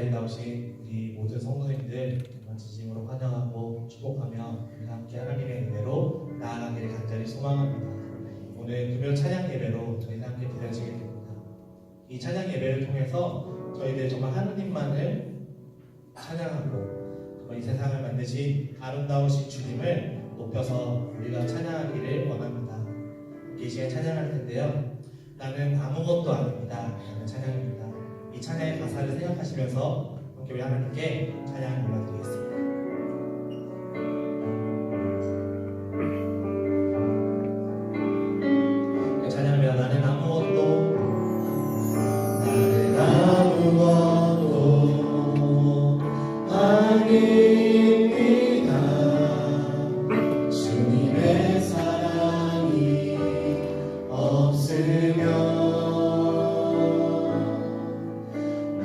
자리에 나오신 우리 모든 성도님들 정말 진심으로 환영하고 축복하며 우리 함께 하나님의 은혜로 나아가기를 간절히 소망합니다. 오늘 금요 찬양 예배로 저희는 함께 드려지게 됩니다. 이 찬양 예배를 통해서 저희들 정말 하느님만을 찬양하고 정말 이 세상을 만드신 아름다우신 주님을 높여서 우리가 찬양하기를 원합니다. 이 시간 찬양할 텐데요. 나는 아무것도 아닙니다. 라는 찬양입니다. 이 찬양의 가사를 생각하시면서 함께 우리 하나님께 찬양을 불러드리겠습니다. 찬양합니다. 나는 아무것도 아닙니다. 주님의 사랑이 없으면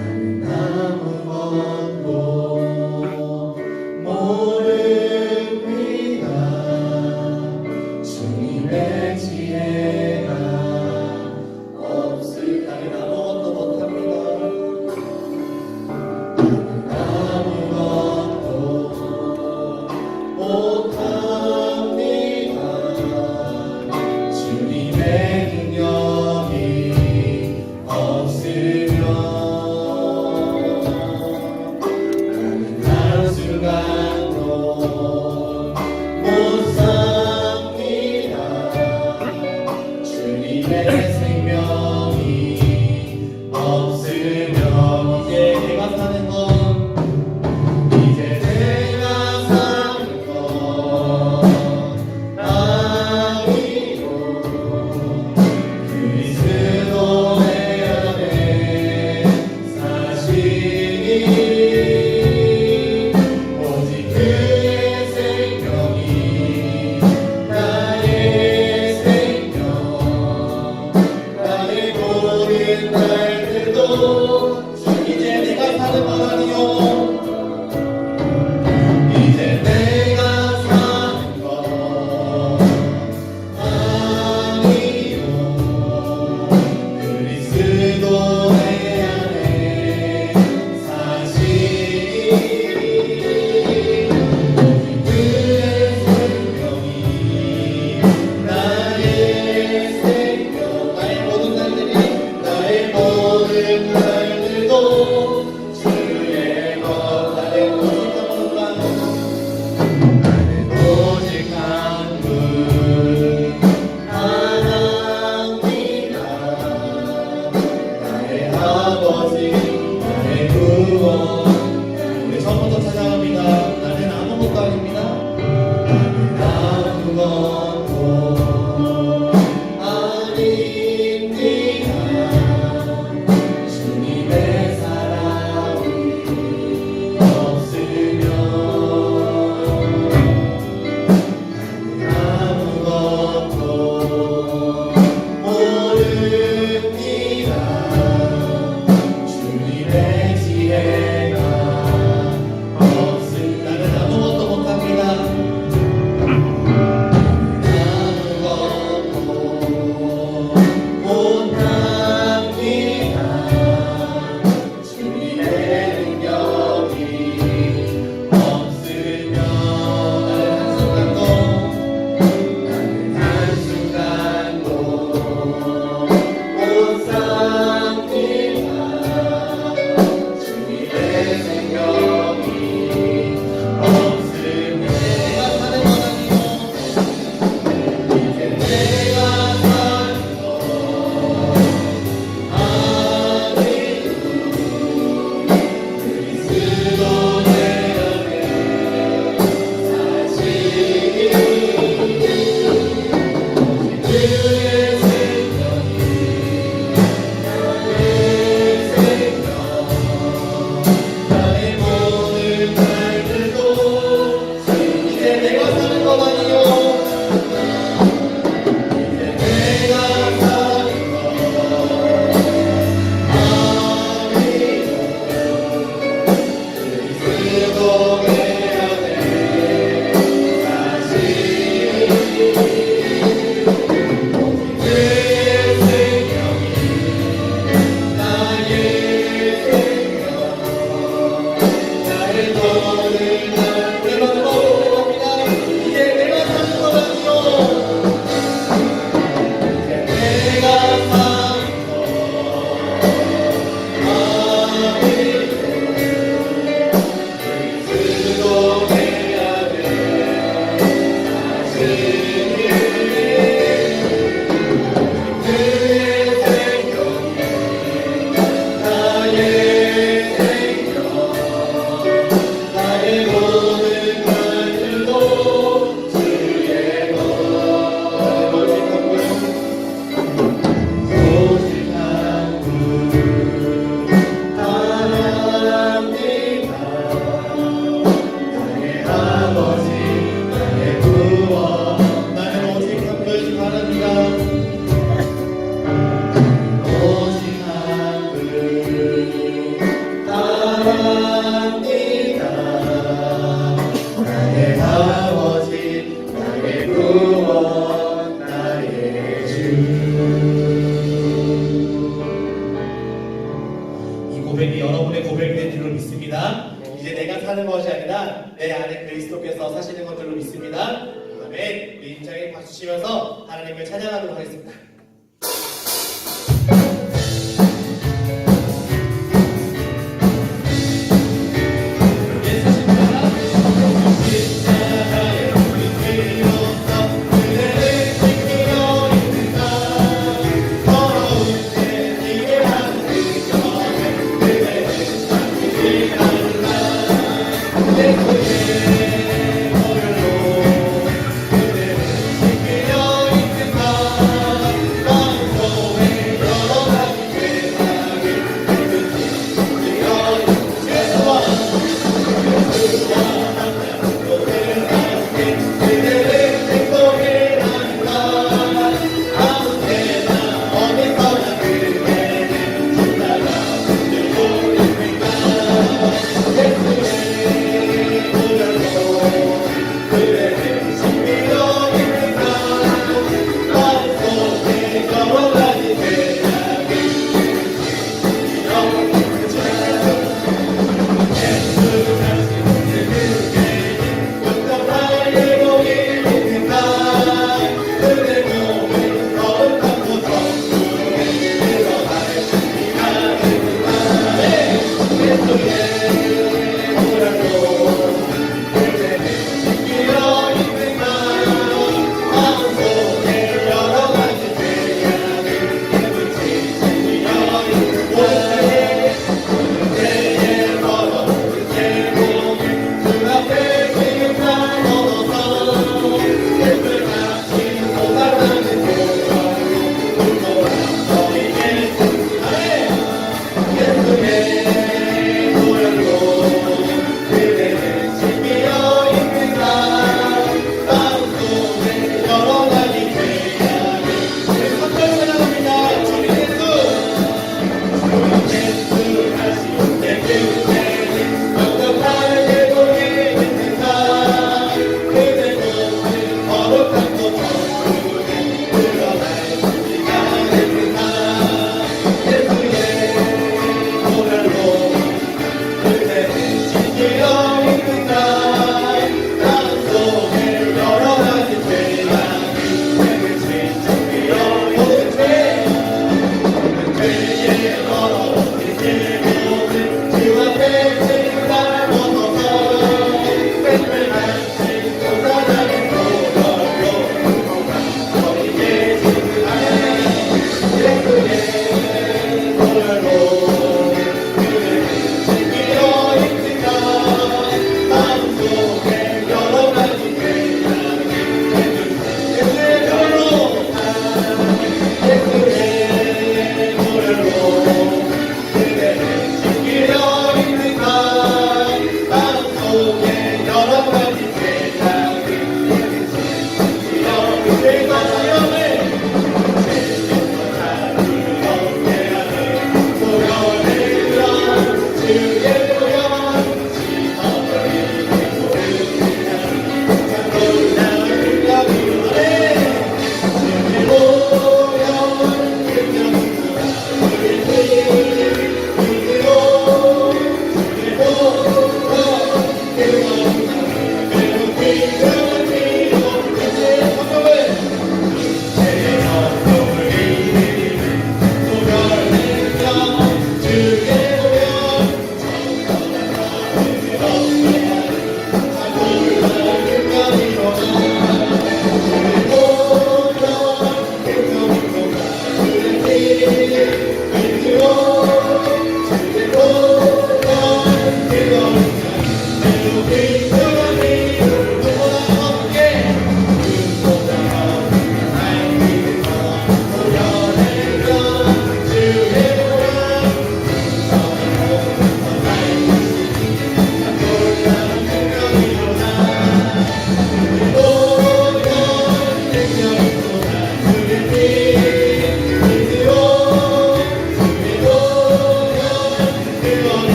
나는 아무것도 내 마음으로 고백합니다. 이제 내가 사는 것 아니요 내가 사는 것 아니요 수고해야 돼 사실이 그의 생명이 나의 생명 나의 모든 말들도 주의 것 소식한 분 바랍니다 나의 아버지 나의 구원 나의 오직 한 분 바랍니다 오직 한 분 바랍니다 나의 아버지 나의 구원 나의 주 이 고백이 여러분의 고백이 된 줄로 믿습니다. 이제 내가 사는 것이 아니라 내 안에 그리스도께서 사시는 것 줄로 믿습니다. 아멘. 우리 임장에 박수 치면서 하나님을 찬양하도록 하겠습니다.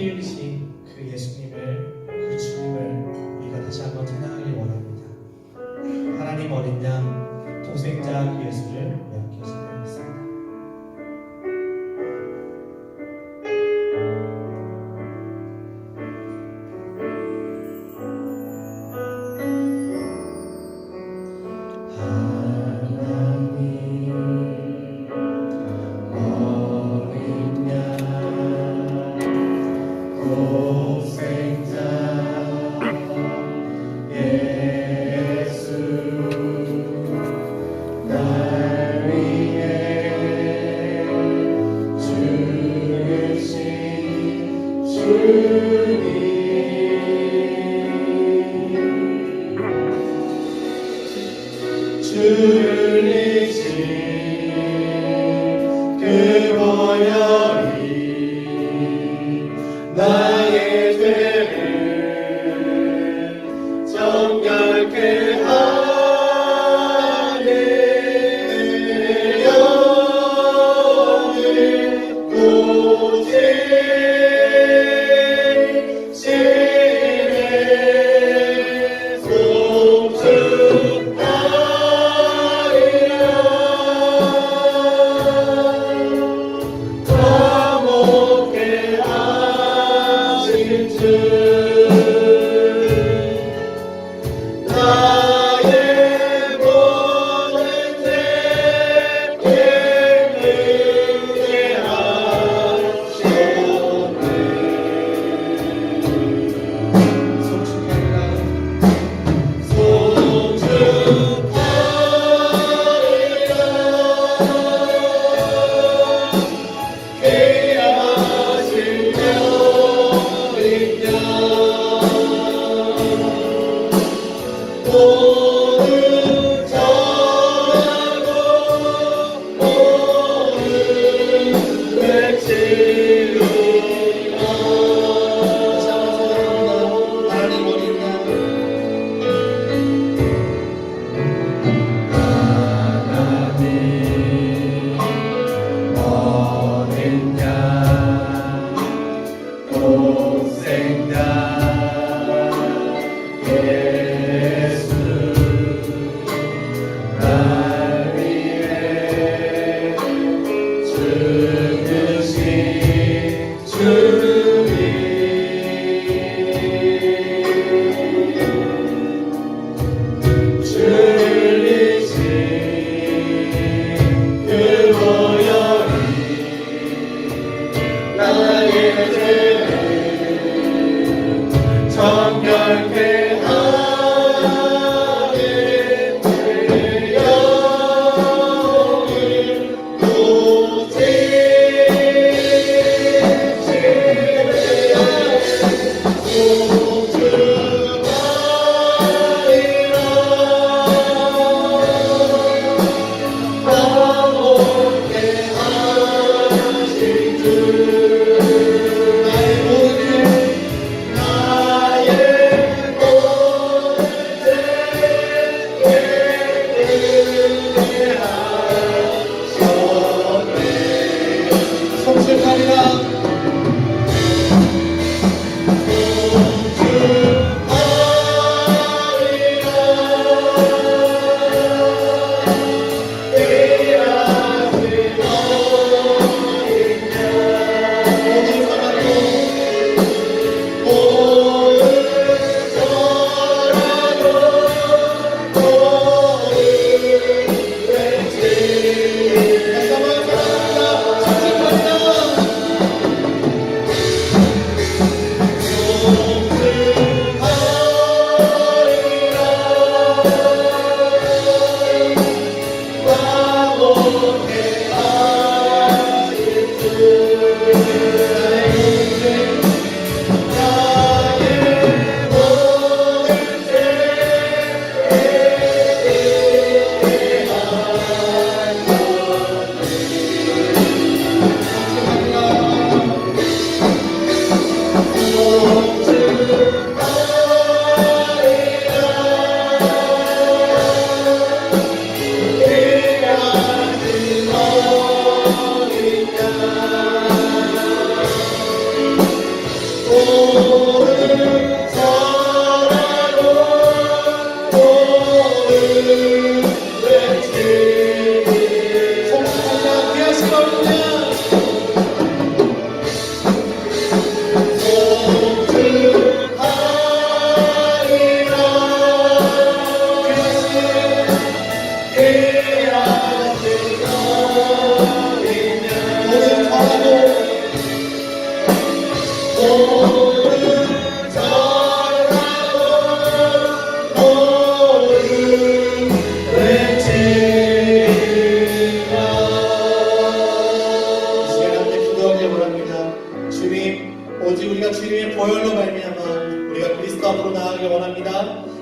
피 흘리신 그 예수님을, 그 주님을 우리가 다시 한번 찬양하길 원합니다. 하나님 어린 양 독생자 그 예수를 명쾌히 찬양하겠습니다. 날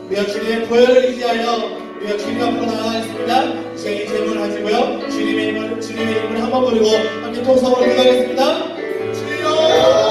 우리가 주님의 보혈을 의지하여 우리가 주님 앞으로 나아가겠습니다. 시간이 제목을 가지고요. 주님의 이름을 한번 부르고 함께 통성으로 기도하겠습니다. 주여!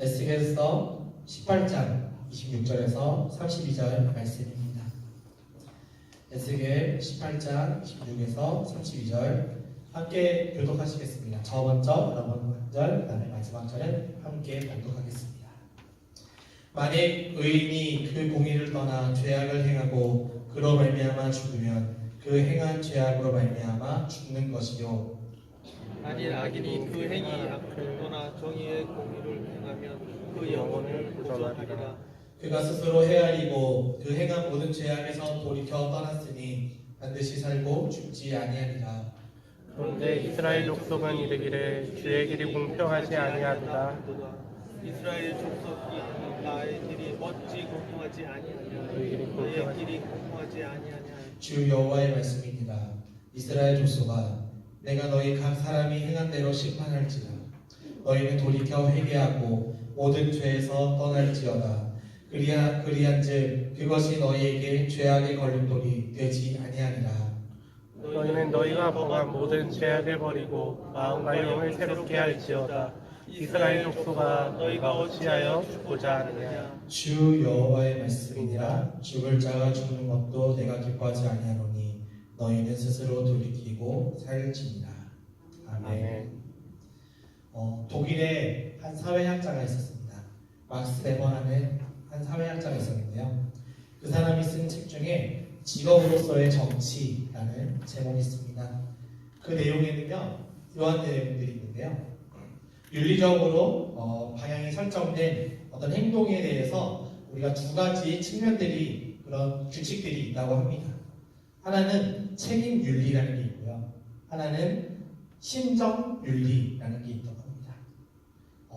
에스겔서 18장 26절에서 32절 말씀입니다. 에스겔 18장 26에서 32절 함께 교독하시겠습니다. 저 먼저 여러분 한 절, 그다음에 마지막 절은 함께 봉독하겠습니다. 만약 의인이 그 공의를 떠나 죄악을 행하고 그로 말미암아 죽으면 그 행한 죄악으로 말미암아 죽는 것이요, 만일 악인이 그 행위 악을 떠나 정의의 공의를 행하면 그 영혼을 보존하리라. 그가 스스로 헤아리고 그 행한 모든 죄악에서 돌이켜 떠났으니 반드시 살고 죽지 아니하리라. 그런데 이스라엘 족속은 이르기를 주의 길이 공평하지 아니하도다. 이스라엘 족속이 나의 길이 어찌 공평하지 아니하냐. 너희 길이 너의 공평하지 길이 공평하지 아니하냐. 주 여호와의 말씀이니라. 이스라엘 족속아, 내가 너희 각 사람이 행한 대로 심판할지라. 너희는 돌이켜 회개하고 모든 죄에서 떠날지어다. 그리한즉 그것이 너희에게 죄악의 걸림돌이 되지 아니하리라. 너희는 너희가 범한 모든 죄악을 버리고 마음과 영을 새롭게 할지어다. 이스라엘 족속아, 너희가 어찌하여 죽고자 하느냐. 주 여호와의 말씀이니라. 죽을 자가 죽는 것도 내가 기뻐하지 아니하노니 너희는 스스로 돌이키고 살지니라. 아멘. 독일에 한 사회학자가 있었습니다. 막스 베버라는 한 사회학자가 있었는데요. 그 사람이 쓴 책 중에 직업으로서의 정치라는 제목이 있습니다. 그 내용에는요, 이러한 내용들이 있는데요. 윤리적으로 방향이 설정된 어떤 행동에 대해서 우리가 두 가지 측면들이, 그런 규칙들이 있다고 합니다. 하나는 책임 윤리라는 게 있고요. 하나는 심정 윤리라는 게 있다고 합니다.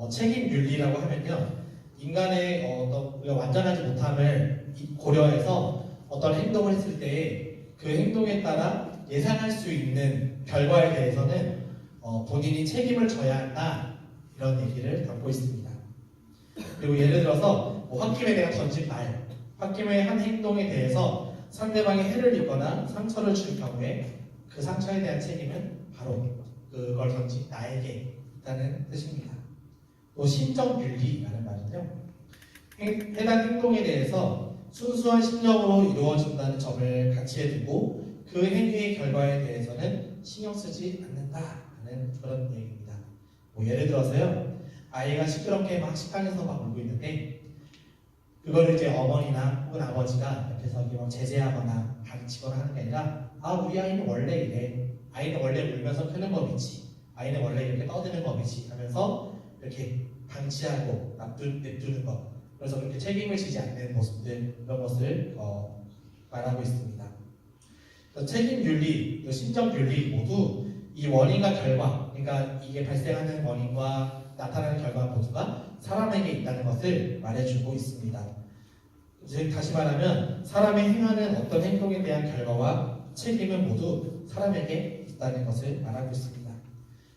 책임 윤리라고 하면요, 인간의 어떤 우리가 완전하지 못함을 고려해서 어떤 행동을 했을 때 그 행동에 따라 예상할 수 있는 결과에 대해서는 본인이 책임을 져야 한다, 이런 얘기를 담고 있습니다. 그리고 예를 들어서 홧김에 내가 던진 말, 홧김에 한 행동에 대해서 상대방이 해를 입거나 상처를 줄 경우에 그 상처에 대한 책임은 바로 그걸 던진 나에게 있다는 뜻입니다. 또 심정윤리라는 말은요, 해당 행동에 대해서 순수한 심정으로 이루어진다는 점을 가치에 두고 그 행위의 결과에 대해서는 신경 쓰지 않는다는 그런 얘기입니다. 예를 들어서요, 아이가 시끄럽게 막 식당에서 막 울고 있는데 그걸 이제 어머니나 혹은 아버지가 옆에서 이렇게 막 제재하거나 가르치거나 하는 게 아니라, 우리 아이는 원래 이래, 아이는 원래 울면서 크는 법이지, 아이는 원래 이렇게 떠드는 법이지 하면서 이렇게 방치하고 냅두는 것, 그래서 그렇게 책임을 지지 않는 모습들, 이런 것을 말하고 있습니다. 책임 윤리, 심정 윤리 모두 이 원인과 결과, 그러니까 이게 발생하는 원인과 나타나는 결과 모두가 사람에게 있다는 것을 말해주고 있습니다. 즉 다시 말하면 사람이 행하는 어떤 행동에 대한 결과와 책임은 모두 사람에게 있다는 것을 말하고 있습니다.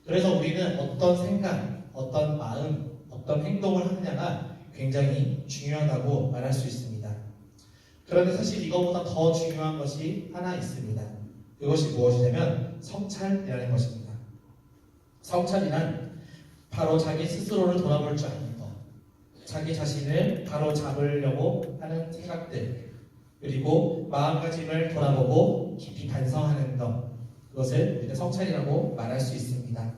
그래서 우리는 어떤 생각, 어떤 마음, 어떤 행동을 하느냐가 굉장히 중요하다고 말할 수 있습니다. 그런데 사실 이거보다 더 중요한 것이 하나 있습니다. 그것이 무엇이냐면 성찰이라는 것입니다. 성찰이란 바로 자기 스스로를 돌아볼 줄 아는 것, 자기 자신을 바로 잡으려고 하는 생각들, 그리고 마음가짐을 돌아보고 깊이 반성하는 것, 그것을 우리는 성찰이라고 말할 수 있습니다.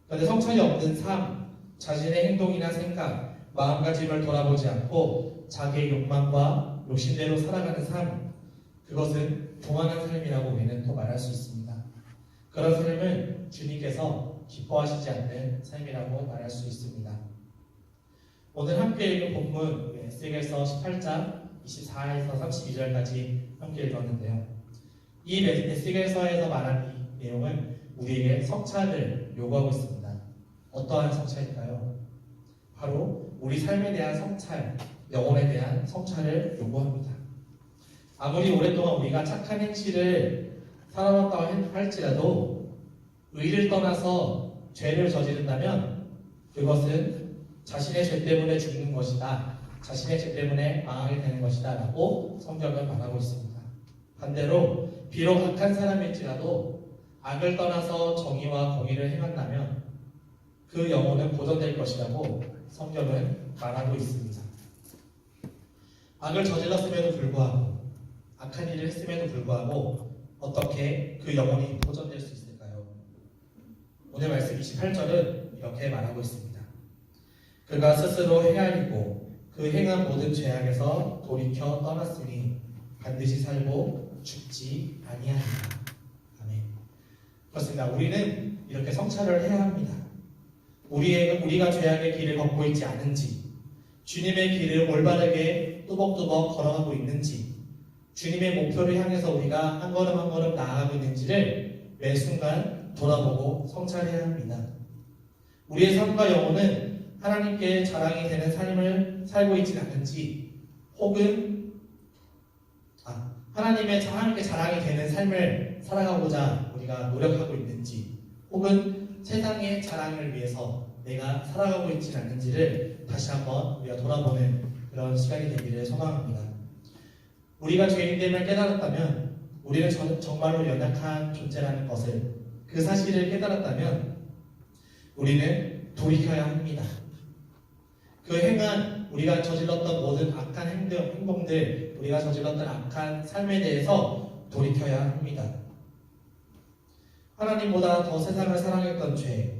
그런데 성찰이 없는 삶, 자신의 행동이나 생각, 마음가짐을 돌아보지 않고 자기의 욕망과 욕심대로 살아가는 삶, 그것은 교만한 삶이라고 우리는 또 말할 수 있습니다. 그런 삶을 주님께서 기뻐하시지 않는 삶이라고 말할 수 있습니다. 오늘 함께 읽은 본문 에스겔서 18장 24에서 32절까지 함께 읽었는데요. 이 에스겔서에서 말한 이 내용은 우리에게 성찰을 요구하고 있습니다. 어떠한 성찰일까요? 바로 우리 삶에 대한 성찰, 영혼에 대한 성찰을 요구합니다. 아무리 오랫동안 우리가 착한 행실을 살아왔다고 할지라도 의를 떠나서 죄를 저지른다면 그것은 자신의 죄 때문에 죽는 것이다, 자신의 죄 때문에 망하게 되는 것이다 라고 성경은 말하고 있습니다. 반대로 비록 악한 사람일지라도 악을 떠나서 정의와 공의를 행한다면 그 영혼은 보존될 것이라고 성경은 말하고 있습니다. 악을 저질렀음에도 불구하고, 악한 일을 했음에도 불구하고 어떻게 그 영혼이 보존될 수 있을까요? 오늘 말씀 28절은 이렇게 말하고 있습니다. 그가 스스로 헤아리고 그 행한 모든 죄악에서 돌이켜 떠났으니 반드시 살고 죽지 아니하리라. 아멘. 그렇습니다. 우리는 이렇게 성찰을 해야 합니다. 우리가 죄악의 길을 걷고 있지 않은지, 주님의 길을 올바르게 뚜벅뚜벅 걸어가고 있는지, 주님의 목표를 향해서 우리가 한 걸음 한 걸음 나아가고 있는지를 매 순간 돌아보고 성찰해야 합니다. 우리의 삶과 영혼은 하나님께 자랑이 되는 삶을 살고 있지 않은지, 혹은 하나님께 자랑이 되는 삶을 살아가고자 우리가 노력하고 있는지, 혹은 세상의 자랑을 위해서 내가 살아가고 있지 않는지를 다시 한번 우리가 돌아보는 그런 시간이 되기를 소망합니다. 우리가 죄인됨을 깨달았다면, 우리는 정말로 연약한 존재라는 것을, 그 사실을 깨달았다면 우리는 돌이켜야 합니다. 우리가 저질렀던 모든 악한 행동들, 우리가 저질렀던 악한 삶에 대해서 돌이켜야 합니다. 하나님보다 더 세상을 사랑했던 죄,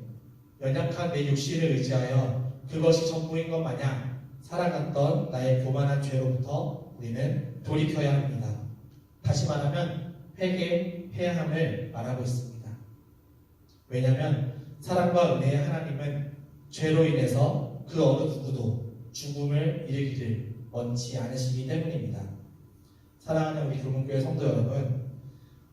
연약한 내 육신을 의지하여 그것이 전부인 것 마냥 살아갔던 나의 교만한 죄로부터 우리는 돌이켜야 합니다. 다시 말하면 회개해야 함을 말하고 있습니다. 왜냐하면 사랑과 은혜의 하나님은 죄로 인해서 그 어느 누구도 죽음을 이르기를 원치 않으시기 때문입니다. 사랑하는 우리 붉은교회 성도 여러분,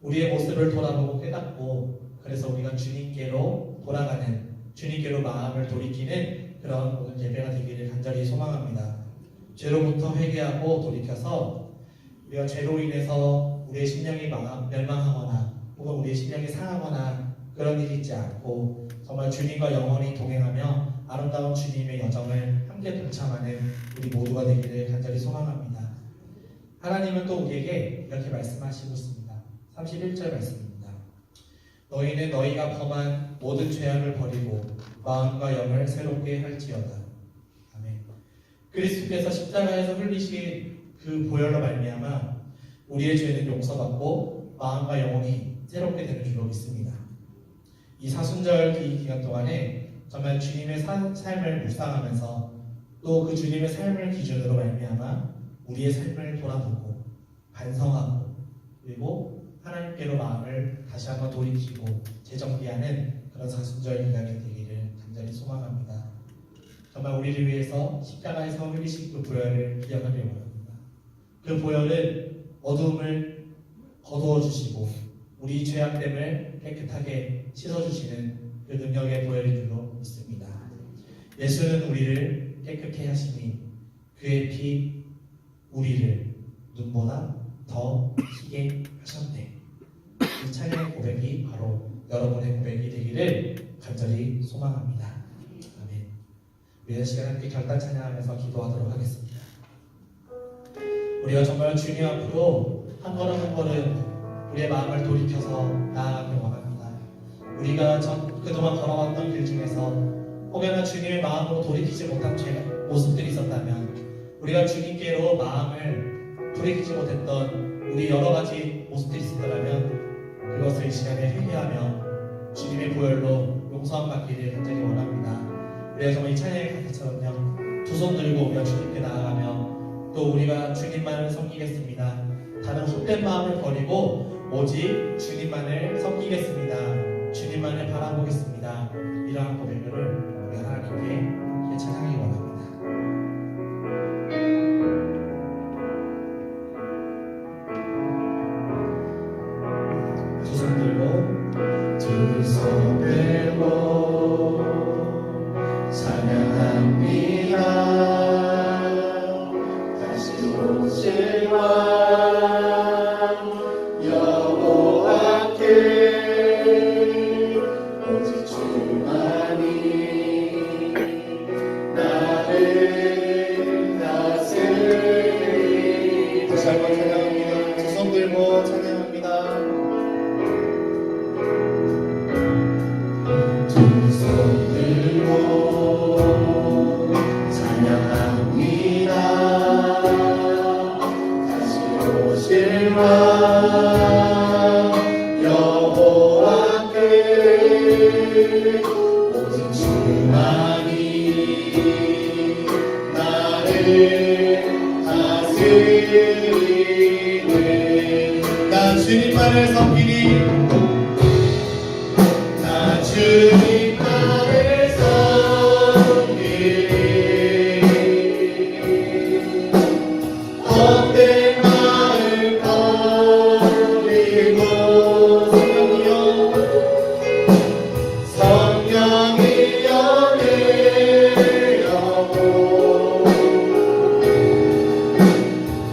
우리의 모습을 돌아보고 깨닫고, 그래서 우리가 주님께로 돌아가는, 주님께로 마음을 돌이키는 그런 오늘 예배가 되기를 간절히 소망합니다. 죄로부터 회개하고 돌이켜서 우리가 죄로 인해서 우리의 심령이 멸망하거나 혹은 우리의 심령이 상하거나 그런 일이 있지 않고 정말 주님과 영원히 동행하며 아름다운 주님의 여정을 함께 동참하는 우리 모두가 되기를 간절히 소망합니다. 하나님은 또 우리에게 이렇게 말씀하시고 있습니다. 31절 말씀입니다. 너희는 너희가 범한 모든 죄악을 버리고 마음과 영을 새롭게 할지어다. 아멘. 그리스도께서 십자가에서 흘리신 그 보혈로 말미암아 우리의 죄는 용서받고 마음과 영혼이 새롭게 되는 줄로 믿습니다. 이 사순절 기간 동안에 정말 주님의 삶을 묵상하면서 또 그 주님의 삶을 기준으로 말미암아 우리의 삶을 돌아보고 반성하고 그리고 하나님께로 마음을 다시 한번 돌이키고 재정비하는 그런 사순절 기간이 되기를 간절히 소망합니다. 정말 우리를 위해서 십자가에서 흘리신 그 보혈을 기억하길 원합니다. 그 보혈은 어두움을 거두어 주시고 우리 죄악됨을 깨끗하게 씻어주시는 그 능력의 보혈인 줄로 믿습니다. 예수는 우리를 깨끗게 하시니 그의 피 우리를 눈보다 더 희게 하셨네. 이 찬양의 고백이 바로 여러분의 고백이 되기를 간절히 소망합니다. 아멘. 우리 시간 함께 결단 찬양하면서 기도하도록 하겠습니다. 우리가 정말 주님 앞으로 한 걸음 한 걸음 우리의 마음을 돌이켜서 나아가길 원합니다. 우리가 그동안 걸어왔던 길 중에서 혹여나 주님의 마음으로 돌이키지 못한 모습들이 있었다면 우리가 주님께로 마음을 돌이키지 못했던 우리 여러 가지 모습들이 있었다면 그것을 이 시간에 회개하며 주님의 보혈로 용서함 받기를 간절히 원합니다. 우리가 정말 이 찬양의 가사처럼요, 두 손 들고 우리가 주님께 나아가며 또 우리가 주님만을 섬기겠습니다. 다른 헛된 마음을 버리고 오직 주님만을 섬기겠습니다. 주님만을 바라보겠습니다. 이러한 고백을 우리 하나님께 찬양하기 원합니다. 두 손 들고 두 손 들고 찬양합니다. 다시 오실 왕 여호와께 오직 주만이 나를 다스리니. 다시 한번 찬양합니다. 두 손 들고 찬양합니다. 두 손 들고 찬양합니다. 다시 오실 왕 여호와께 오직 주만이 나를 다스리는. 나 주님만을 섬기니 나 주님만을 섬기리. 헛된 마음 버리고 성령이여 내 영혼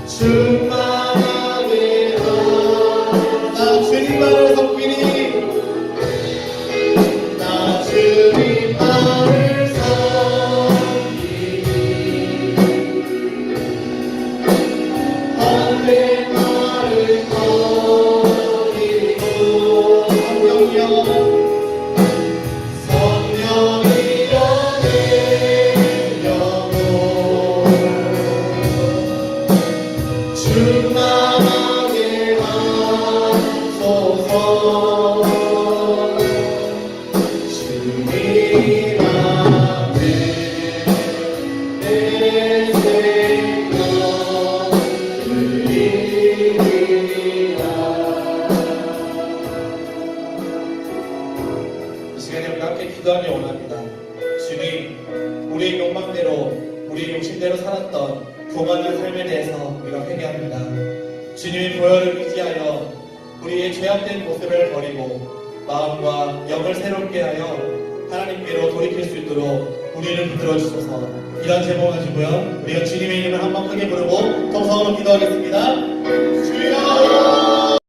충만하게 나 주님만을 섬기니 나 주님만을 섬기니. 헛된 마음 버리고 성령이여 내 영혼 충만하게 하소서. 주님 앞에 내 생명 드리리라. 이 시간에 우리가 함께 기도하며 원합니다. 주님, 우리의 욕망대로 우리의 욕심대로 살았던 교만한 삶에 대해서 우리가 회개합니다. 주님의 보혈을 의지하여 우리의 죄악된 모습을 버리고 마음과 영을 새롭게 하여 하나님께로 돌이킬 수 있도록 우리를 붙들어 주소서. 이런 제목 가지고요, 우리가 주님의 이름을 한번 크게 부르고 통성으로 기도하겠습니다.